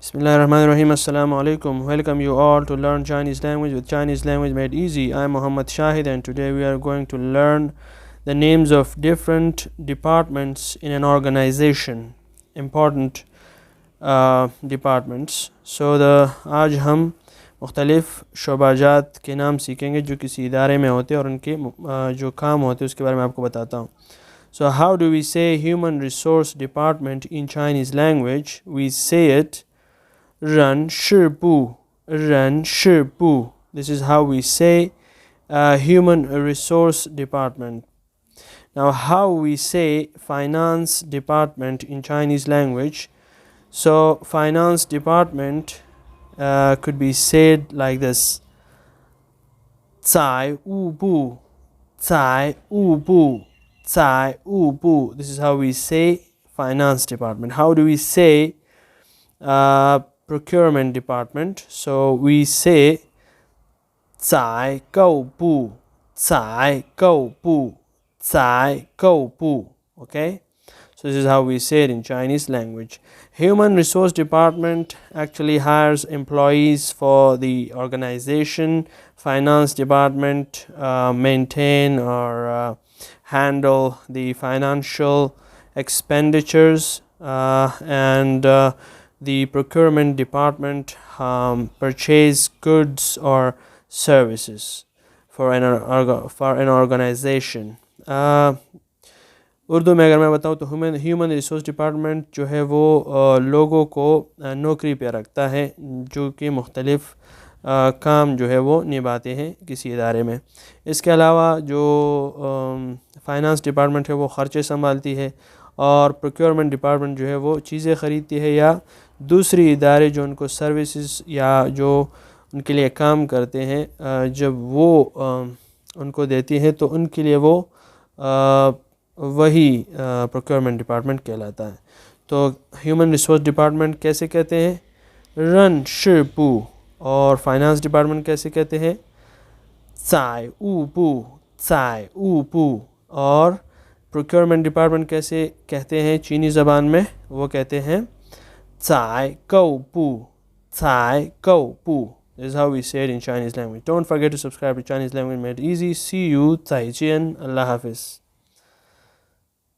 Bismillahirrahmanirrahim. Assalamu alaikum. Welcome you all to learn Chinese language with Chinese language made easy. I'm Muhammad Shahid and today we are going to learn the names of different departments in an organization. Important departments. So आज हम मुख्तलिफ शोबाजात के नाम सीखेंगे जो किसी इदारे में होते हैं और उनके जो काम होते हैं उसके बारे में आपको बताता हूँ. So how do we say human resource department in Chinese language? We say it 人事部 人事部. This is how we say human resource department. Now how we say finance department in Chinese language? So finance department could be said like this: 财务部财务部财务部. This is how we say finance department. How do we say procurement department? So we say 采购部采购部采购部. Okay, so this is how we say it in Chinese language. Human resource department actually hires employees for the organization. Finance department maintain or handle the financial expenditures, and the procurement department purchase goods or services for an organization. Urdu में अगर मैं बताऊँ तो human resource department जो है वो लोगों को नौकरी पे रखता है जो कि मुख्तलिफ़ काम जो है वो निभाते हैं किसी इदारे में. इसके अलावा जो फाइनेंस डिपार्टमेंट है वो ख़र्चे संभालती है और प्रोक्योरमेंट डिपार्टमेंट जो है वो चीज़ें ख़रीदती है या दूसरी इदारे जो उनको सर्विसेज या जो उनके लिए काम करते हैं जब वो उनको देती हैं तो उनके लिए वो वही प्रोक्योरमेंट डिपार्टमेंट कहलाता है. तो ह्यूमन रिसोर्स डिपार्टमेंट कैसे कहते हैं? 人事部. और फाइनेंस डिपार्टमेंट कैसे कहते हैं? 财务部财务部. और प्रोक्योरमेंट डिपार्टमेंट कैसे कहते हैं चीनी ज़बान में? वो कहते हैं 采购部采购部. This is how we say it in Chinese language. Don't forget to subscribe to Chinese language made easy. See you. 再见. Allah Hafiz.